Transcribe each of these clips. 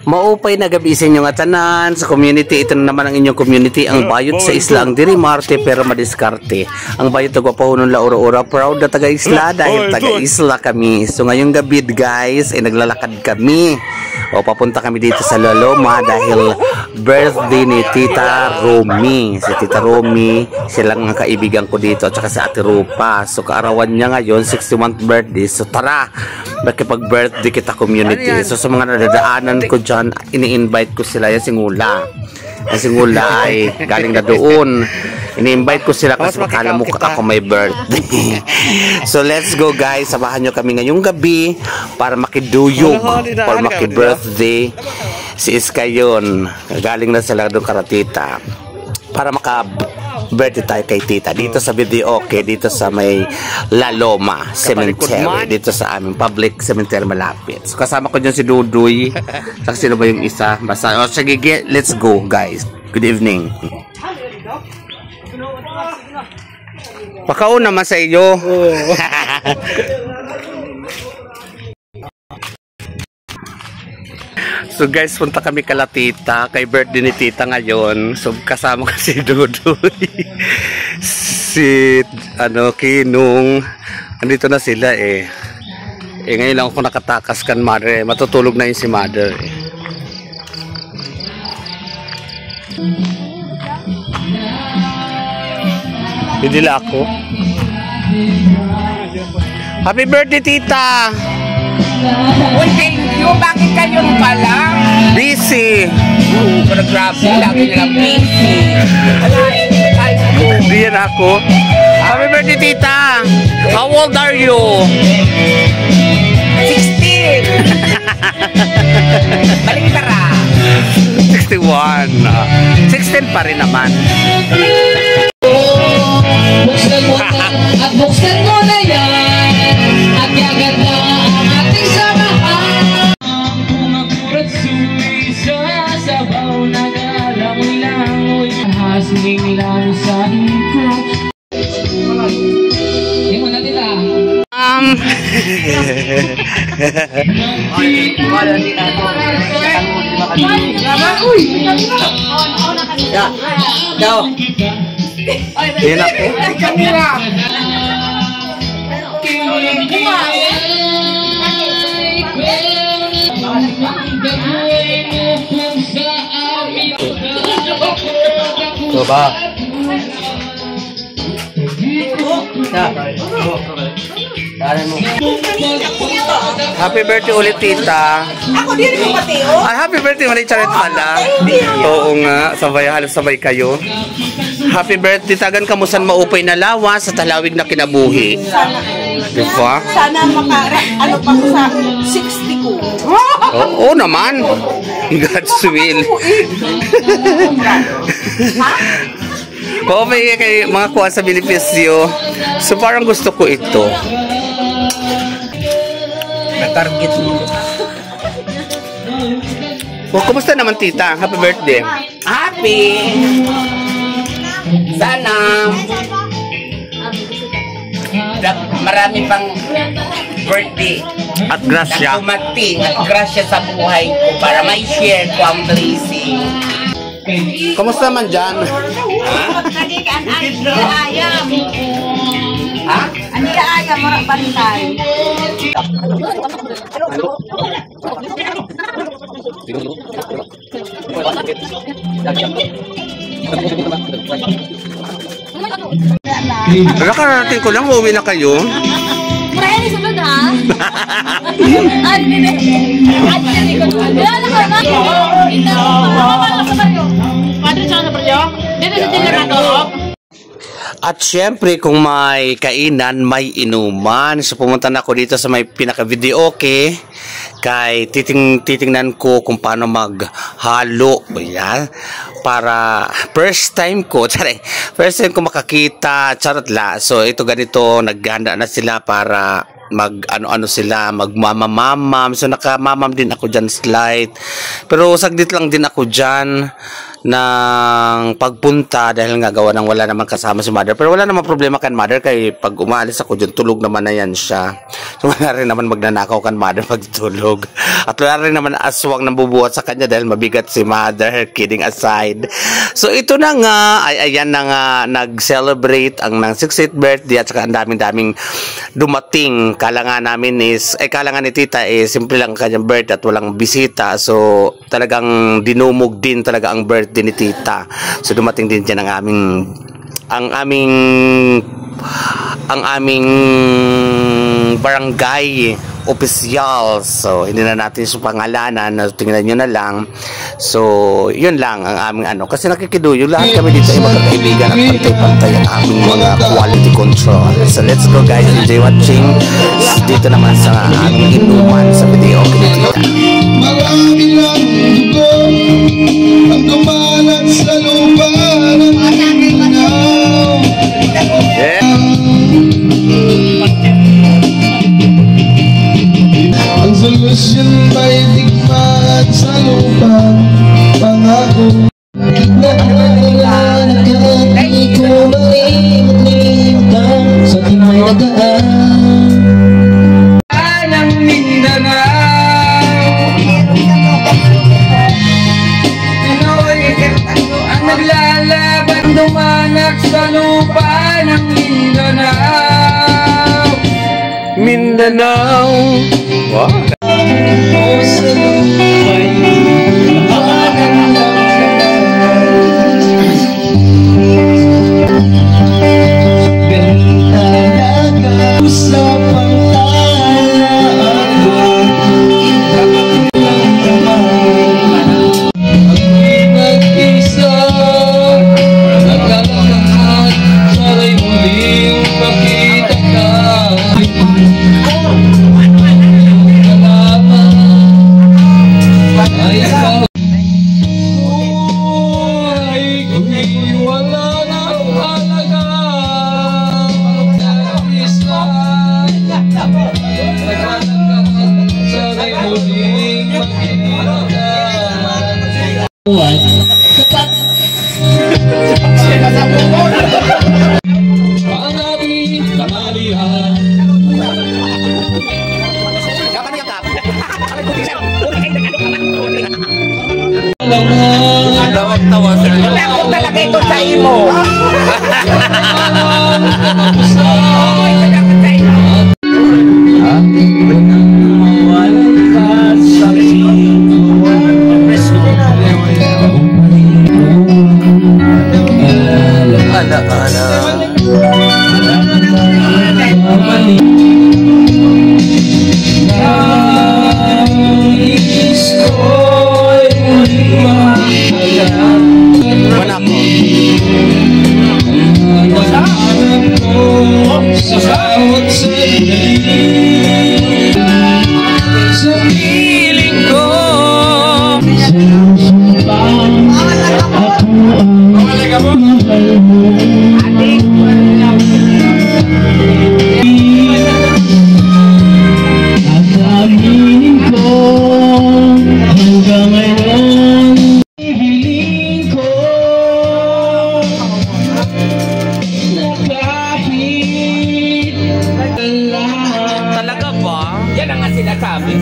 Maupay na gabi sa inyong atanan sa community. Ito na naman ang inyong community. Ang bayot sa isla, ang diri Marte pero madiskarte. Ang bayot nagwapahunon la ora-ora. Proud na taga-isla dahil taga-isla kami. So ngayong gabi guys ay naglalakad kami. O papunta kami dito sa Laloma dahil birthday ni Tita Romy. Si Tita Romy, silang ang kaibigan ko dito at saka si Ate Rupa. So kaarawan niya ngayon, 61st birthday. So tara, makipag-birthday kita community. So sa mga nadadaanan ko dyan, ini-invite ko sila. Yung singula. Ang singula ay galing na doon. Ini-invite ko sila kasi makala mo ako may birthday. So let's go guys. Samahan nyo kami ngayong gabi para makiduyog or makibirthday si Iskayon. Galing na sila doon karatita para maka-birthday tayo kay Tita dito sa video, okay, dito sa may Laloma Cemetery, dito sa aming public cemetery malapit. So kasama ko dyan si Dudoy. Saka sino ba yung isa? Basta, oh, sige, let's go guys. Good evening. Pakaon naman sa iyo. So guys, punta kami kala Tita, kay birthday ni Tita ngayon. So kasama ko si Dudoy, si Kinong. Andito na sila eh. Ngayon lang ako nakatakas kan mother. Matutulog na yun si mother eh. Hindi lang ako. Happy birthday Tita. Uy, thank you. Bakit kayo pala? Busy. Pero grabe, lagi nilang busy. Hindi yan ako. Happy birthday Tita. How old are you? 16. Balik tara. 61. 16 pa rin naman. Buksan mo na at buksan mo na yan. At gaganda ang ating samahan. Kung akurat suwi sa sabaw na galangoy-langoy, hasing lang sa iko. Hindi mo na nila. Yan ako. Coba. Happy birthday ulit Tita. Ako din yung Mateo. Ay, happy birthday ulit Charet pala. Oo nga, sabay halos sabay kayo. Happy birthday tagan kamusan maupay na lawas sa talawig na kinabuhi. Diba? Sana ano pa ko sa 60 ko. Oo naman. God's will. Okay kay mga kuha sa benepisyo. So parang gusto ko ito. Na-target mo. Kumusta naman Tita? Happy birthday. Happy. Sana marami pang birthday At grasya. na kumating at grasya sa buhay ko para may share ko ang blessing. Kumusta man dyan? Ha? Ani ayam ora bantay. Nakarating ko lang, uuwi na kayo. Murah ni sulod ha. Adni ko. Dala ka na. Ito. Mama sa baryo. Padre sa baryo. Dito sa tinirato. At syempre kung may kainan, may inuman. So pumunta na ako dito sa may pinaka-video okay. Kay titingnan ko kung paano maghalo. Yan. Para first time ko, first time ko makakita, charot la. So ito ganito, naghanda na sila para mag ano-ano sila, magmamamam. So nakamamam din ako dyan slight. Pero saglit lang din ako dyan. ng pagpunta dahil nga gawa ng wala naman kasama si mother. Pero wala naman problema kan mother kay pag umaalis ako dyan, tulog naman na yan siya. So wala rin naman magnanakaw kan mother pagtulog. At wala rin naman aswang nang bubuhat sa kanya dahil mabigat si mother, kidding aside. So ito na nga, ayan na nga, nag-celebrate ang ng 60th birthday at saka ang daming-daming dumating. Kalangan namin is, kalangan ni tita simple lang kanyang birthday at walang bisita. So talagang dinumog din talaga ang birthday ni tita. So dumating din dyan ang aming barangay official. So hindi na natin sa pangalanan, tingnan nyo na lang. So yun lang ang aming kasi nakikiduyo lahat kami dito ay magkakaibigan at pantay-pantay ang aming mga quality control. So let's go guys, enjoy watching dito naman sa aming inuman sa video ni tita. Marami lang dugo ang dumalat sa lupa ng linaw. Ang solusyon ba'y digmaan sa lupa, pangako. Nagkakali ko malimot-limot sa timay na daan ng Mindanao. Ang naglalaban dumanak sa lupa ng Mindanao. Mindanao. Wow. Sa lupa'y labanan ng ganun talaga usapang Tawa sa iyo. Ako talaga ito sa imo. Talaga ba? Yan ang nga sinasabi.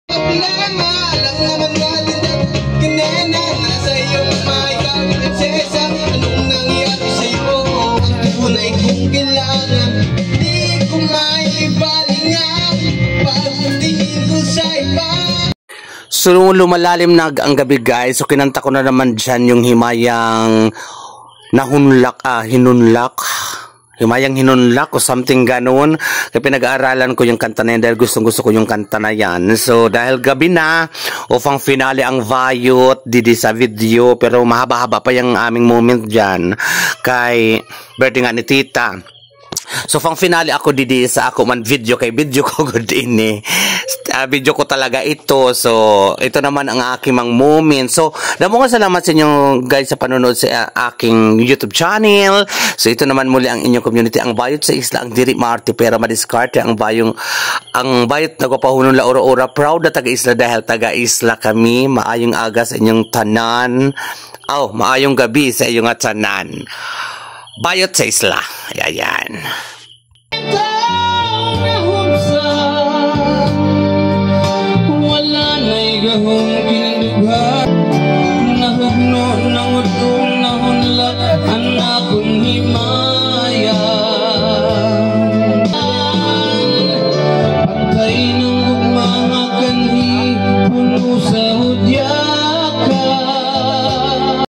Problema lang naman natin at kinena nasa iyong mayang prinsesa. Anong nangyari sa'yo? Ang tunay kong kailangan di ko maibalingan pagtingin ko sa iba. So lumalalim na ang gabi guys. So kinanta ko na naman dyan yung himayang Himayang hinunlak o something ganoon. Kaya pinag-aaralan ko yung kanta na yan dahil gustong-gusto ko yung kanta na yan. So dahil gabi na, upang finale ang Vayot didi sa video. Pero mahaba-haba pa yung aming moment dyan kay birthday nga ni tita. So pang finale ako didi sa ako man video kay video ko good ini. Video ko talaga ito. So ito naman ang aking mga moment. So damo nga salamat sa inyo guys sa panonood sa aking YouTube channel. So ito naman muli ang inyong community, ang bayot sa isla ang diri maarte pero madiskarte ang bayot nagapahunon la ora-ora, proud na taga-isla dahil taga-isla kami. Maayong aga sa inyong tanan. Maayong gabi sa inyong tanan. Bayot sa isla. Ayan. Wala na'y gahong pinagdughan, nahugno ng utong nahunlat anak kong himaya. Patay ng mga kanhi puno sa